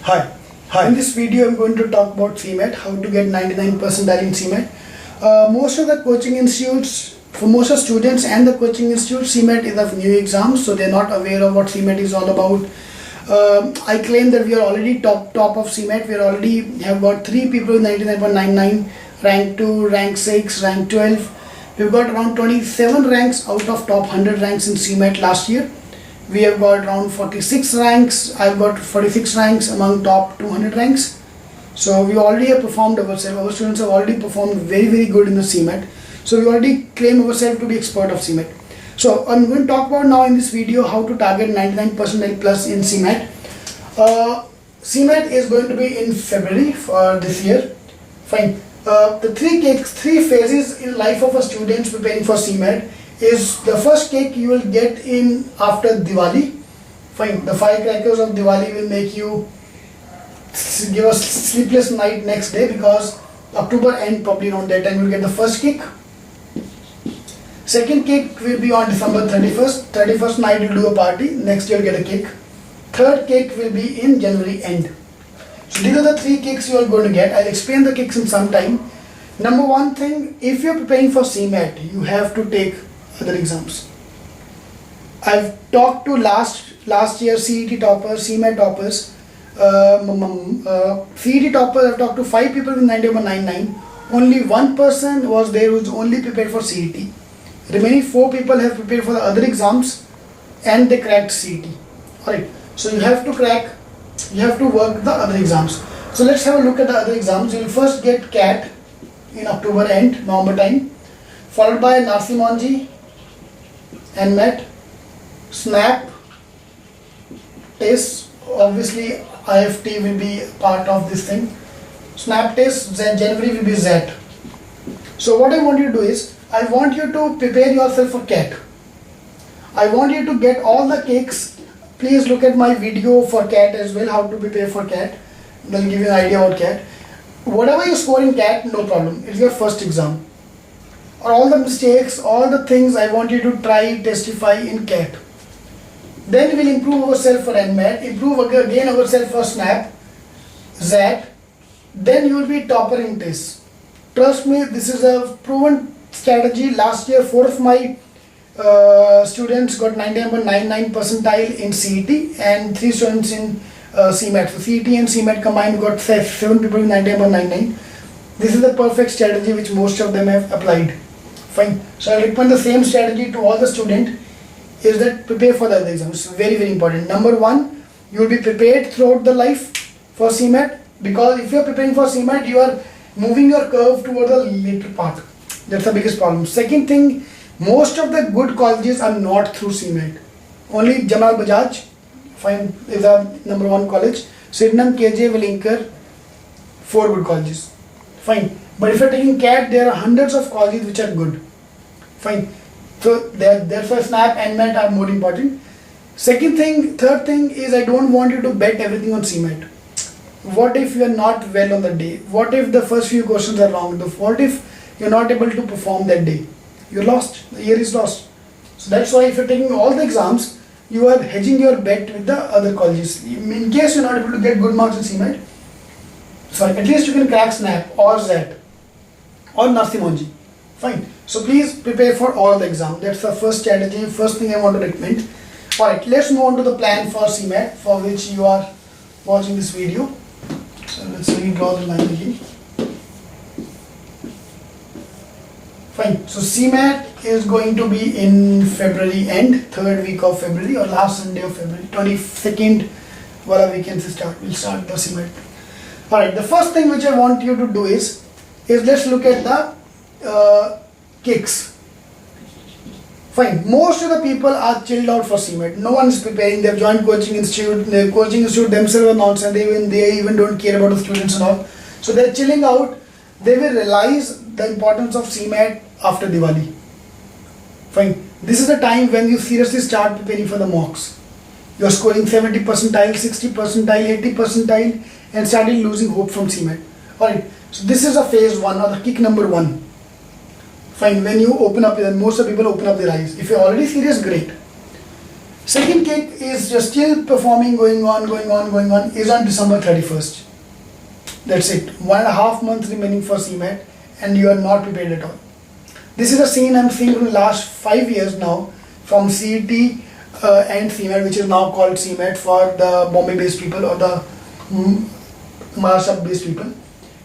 Hi. In this video, I'm going to talk about CMAT, how to get 99 percentile in CMAT. Most of the coaching institutes, for most of students and the coaching institutes, CMAT is a new exam, so they're not aware of what CMAT is all about. I claim that we are already top of CMAT. We already have got 3 people with 99.99, rank 2, rank 6, rank 12. We've got around 27 ranks out of top 100 ranks in CMAT last year. We have got around 46 ranks. I've got 46 ranks among top 200 ranks. So we already have performed ourselves. Our students have already performed very good in the CMAT. So we already claim ourselves to be expert of CMAT. So I'm going to talk about now in this video how to target 99 percentile plus in CMAT. CMAT is going to be in February for this year. Fine. The three phases in life of a student preparing for CMAT is the first cake you will get in after Diwali. Fine. The firecrackers of Diwali will make you give a sleepless night next day, because October end, probably around that time, you will get the first cake. Second cake will be on December 31st. 31st night you will do a party. Next day you will get a cake. Third cake will be in January end. So these are the 3 cakes you are going to get. I'll explain the cakes in some time. Number one thing, if you're preparing for CMAT, you have to take other exams. I've talked to last year CET toppers, CMAT toppers. CET toppers, I've talked to 5 people with 90.99. Only one person was there who's only prepared for CET. Remaining 4 people have prepared for the other exams and they cracked CET. Alright, so you have to work the other exams. So let's have a look at the other exams. You will first get CAT in October end, November time, followed by Narsi Monji, NMAT, SNAP, TEST. Obviously IFT will be part of this thing. SNAP TEST, January will be ZET. So what I want you to do is, I want you to prepare yourself for CAT. I want you to get all the cakes. Please look at my video for CAT as well, how to prepare for CAT. They'll give you an idea about CAT. Whatever you score in CAT, no problem. It's your first exam. All the mistakes, all the things I want you to try, testify in CAT. Then we'll improve ourselves for NMAT, improve again ourselves for SNAP, ZAT. Then you will be topper in TEST. Trust me, this is a proven strategy. Last year, 4 of my students got 99.99 percentile in CET and 3 students in CMAT. So CET and CMAT combined got 7 people with 99.99. This is the perfect strategy which most of them have applied. Fine. So I recommend the same strategy to all the students, is that prepare for the other exams. Very important. Number 1, you will be prepared throughout the life for CMAT, because if you are preparing for CMAT, you are moving your curve toward the later part. That's the biggest problem. Second thing, most of the good colleges are not through CMAT. Only Jamal Bajaj, fine, is the number 1 college. Sydenham, KJ, Willinker, 4 good colleges. Fine. But if you're taking CAT, there are hundreds of colleges which are good. Fine. So that's why SNAP and NMAT are more important. Third thing is, I don't want you to bet everything on CMAT. What if you are not well on the day? What if the first few questions are wrong? What if you're not able to perform that day? You're lost. The year is lost. So that's why if you're taking all the exams, you are hedging your bet with the other colleges. In case you're not able to get good marks in CMAT, sorry, at least you can crack SNAP or ZET or Narsi Monji. Fine. So please prepare for all the exams. That's the first strategy, first thing I want to recommend. Alright, let's move on to the plan for CMAT, for which you are watching this video. So let's redraw the line again. Fine. So CMAT is going to be in February end, 3rd week of February or last Sunday of February, 22nd wala weekend we'll start the CMAT. Alright, the first thing which I want you to do is let's look at the kicks. Fine. Most of the people are chilled out for CMAT. No one is preparing. They've joined coaching institute. The coaching institute themselves are nonsense. They even don't care about the students and all. So they're chilling out. They will realize the importance of CMAT after Diwali. Fine. This is the time when you seriously start preparing for the mocks. You are scoring 70 percentile, 60 percentile, 80 percentile and starting losing hope from CMAT. Alright. So this is a phase 1 or the kick number 1. Fine. When you open up, most of the people open up their eyes. If you're already serious, great. Second kick is just still performing, going on, is on December 31st. That's it. 1.5 months remaining for CMAT and you are not prepared at all. This is a scene I'm seeing from the last 5 years now from CET and CMAT, which is now called CMAT for the Bombay based people or the Maharashtra based people.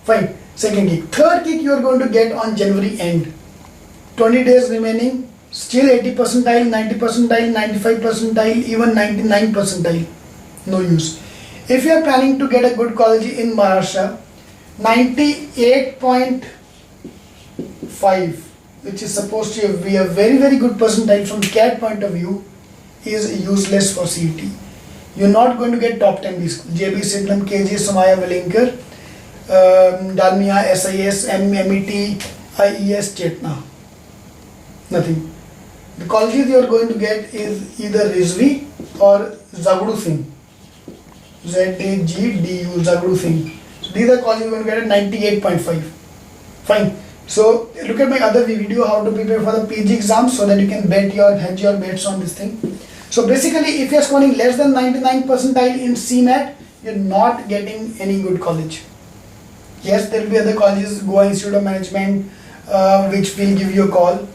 Fine. Second kick. Third kick you are going to get on January end. 20 days remaining, still 80 percentile, 90 percentile, 95 percentile, even 99 percentile. No use. If you are planning to get a good college in Maharashtra, 98.5, which is supposed to be a very very good percentile from CAT point of view, is useless for CET. You're not going to get top 10 B schools. JB Sidlam, KG, Somaya, Valinkar, Dalmia, SIS, MET, IES, Chetna. Nothing. The colleges you are going to get is either Rizvi or Zagru Singh. ZAGDU, Zagru Singh. So these are colleges you are going to get at 98.5. Fine. So look at my other video how to prepare for the PG exams so that you can hedge your bets on this thing. So basically if you are scoring less than 99 percentile in CMAT, you are not getting any good college. Yes, there will be other colleges, Goa Institute of Management, which will give you a call.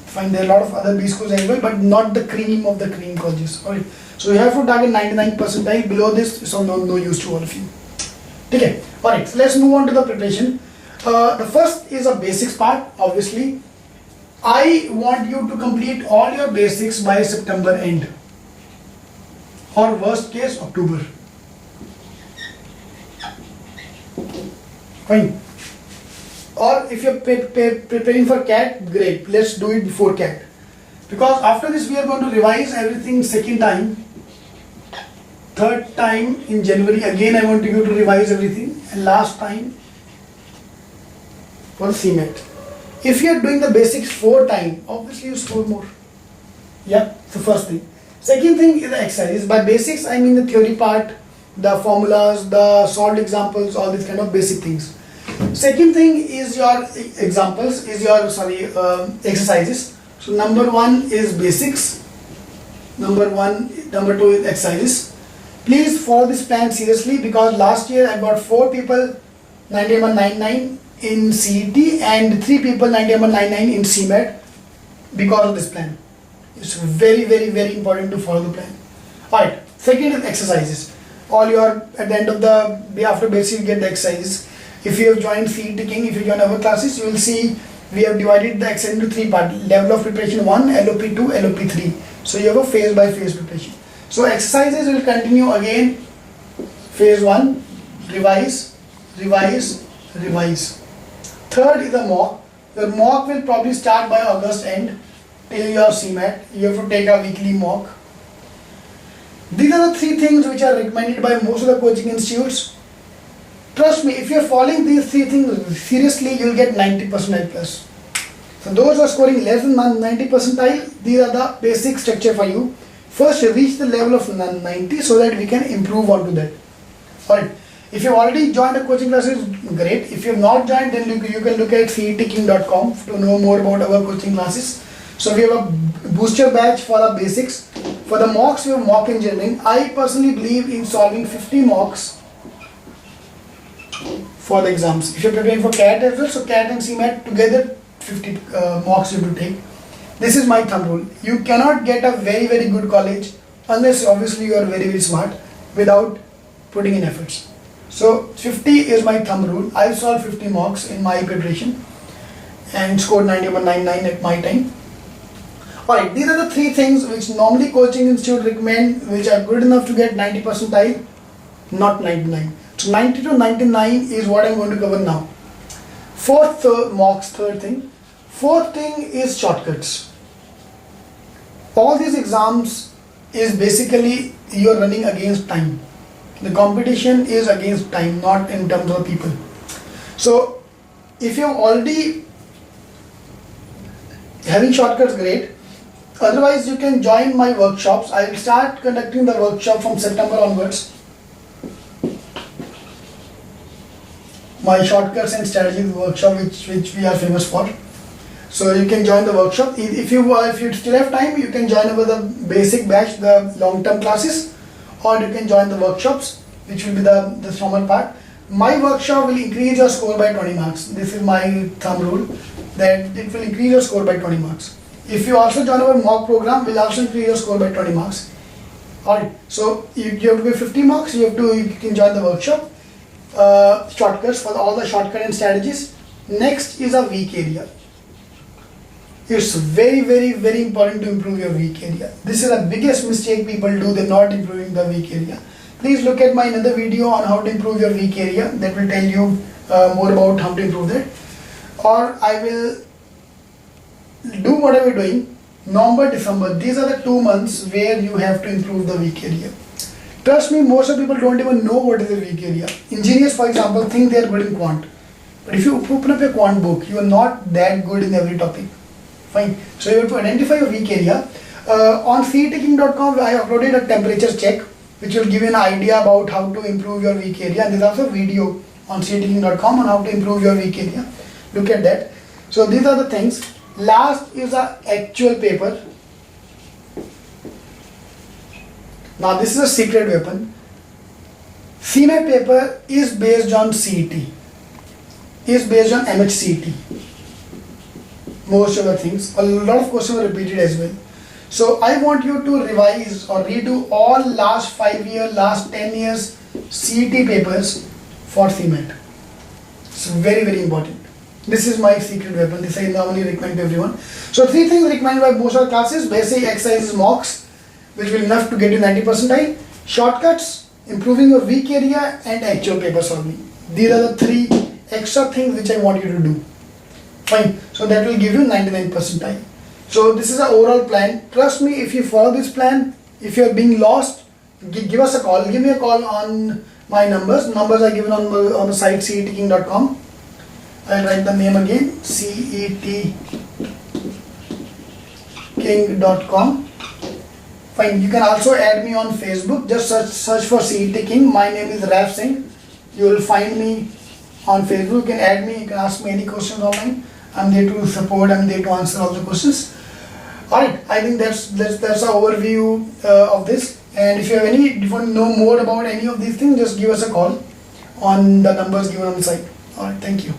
Fine, there are a lot of other B schools as well, but not the cream of the cream colleges. Alright, so you have to target 99 percentile. Below this, so no use to all of you. Okay, alright, so let's move on to the preparation. The first is a basics part. Obviously, I want you to complete all your basics by September end, or worst case October. Fine. Or if you're preparing for CAT, great, let's do it before CAT. Because after this we are going to revise everything second time. Third time in January, again I want you to revise everything. And last time for CMAT. If you are doing the basics 4 times, obviously you score more. Yeah, so first thing. Second thing is the exercises. By basics I mean the theory part, the formulas, the solved examples, all these kind of basic things. Second thing is your examples, is your exercises. So number 1 is basics, number 2 is exercises. Please follow this plan seriously because last year I got 4 people 9199 in CET and 3 people 9199 in CMAT because of this plan. It's very important to follow the plan. Alright, second is exercises. All your, at the end of the day after basics you get the exercises. If you have joined CET King, if you join our classes, you will see we have divided the exercise into 3 parts. Level of preparation 1, LOP 2, LOP 3. So you have a phase by phase preparation. So exercises will continue again. Phase 1, revise. Third is the mock. Your mock will probably start by August end till your CMAT. You have to take a weekly mock. These are the 3 things which are recommended by most of the coaching institutes. Trust me, if you are following these 3 things seriously, you will get 90 percentile plus. So those who are scoring less than 90 percentile, these are the basic structure for you. First reach the level of 90 so that we can improve onto that. Alright, if you have already joined the coaching classes, great. If you have not joined, then you can look at cetking.com to know more about our coaching classes. So we have a booster batch for the basics. For the mocks, we have mock engineering. I personally believe in solving 50 mocks for the exams. If you're preparing for CAT as well, so CAT and CMAT together 50 mocks you have to take. This is my thumb rule. You cannot get a very good college unless obviously you are very smart without putting in efforts. So 50 is my thumb rule. I solved 50 mocks in my preparation and scored 9199 at my time. Alright, these are the 3 things which normally coaching institute recommend, which are good enough to get 90 percentile, not 99. So 90 to 99 is what I'm going to cover now. Fourth third thing. Fourth thing is shortcuts. All these exams is basically you're running against time. The competition is against time, not in terms of people. So if you're already having shortcuts, great. Otherwise you can join my workshops. I will start conducting the workshop from September onwards. My shortcuts and strategies workshop which we are famous for. So you can join the workshop. If you still have time, you can join over the basic batch, the long-term classes, or you can join the workshops, which will be the summer part. My workshop will increase your score by 20 marks. This is my thumb rule, that it will increase your score by 20 marks. If you also join our mock program, will also increase your score by 20 marks. Alright, so you have to be 50 marks. You can join the workshop. Shortcuts for all the shortcut and strategies. Next is a weak area. It's very, very, very important to improve your weak area. This is the biggest mistake people do. They're not improving the weak area. Please look at my another video on how to improve your weak area. That will tell you more about how to improve that. Or I will do whatever you're doing. November, December, these are the 2 months where you have to improve the weak area. Trust me, most of people don't even know what is a weak area. Engineers, for example, think they are good in quant. But if you open up a quant book, you are not that good in every topic. Fine. So you have to identify your weak area. On cetkking.com, I uploaded a temperature check, which will give you an idea about how to improve your weak area. And there's also a video on cetkking.com on how to improve your weak area. Look at that. So these are the things. Last is a actual paper. Now this is a secret weapon. CMAT paper is based on CET, is based on MHCET. Most of the things, a lot of questions are repeated as well. So I want you to revise or redo all last 5 years, last 10 years CET papers for CMAT. It's very, very important. This is my secret weapon. This I normally recommend to everyone. So 3 things recommended by most of the classes: basic exercises, mocks, which will enough to get you 90 percentile, shortcuts, improving your weak area, and actual paper solving. These are the 3 extra things which I want you to do. Fine. So that will give you 99 percentile. So this is an overall plan. Trust me, if you follow this plan, if you are being lost, give us a call. Give me a call on my numbers. Numbers are given on the site cetkking.com. I'll write the name again, cetkking.com. Fine. You can also add me on Facebook. Just search for CET King. My name is Raf Singh. You will find me on Facebook. You can add me. You can ask me any questions online. I'm there to support. I'm there to answer all the questions. Alright, I think that's an overview of this. And if you want to know more about any of these things, just give us a call on the numbers given on the site. Alright, thank you.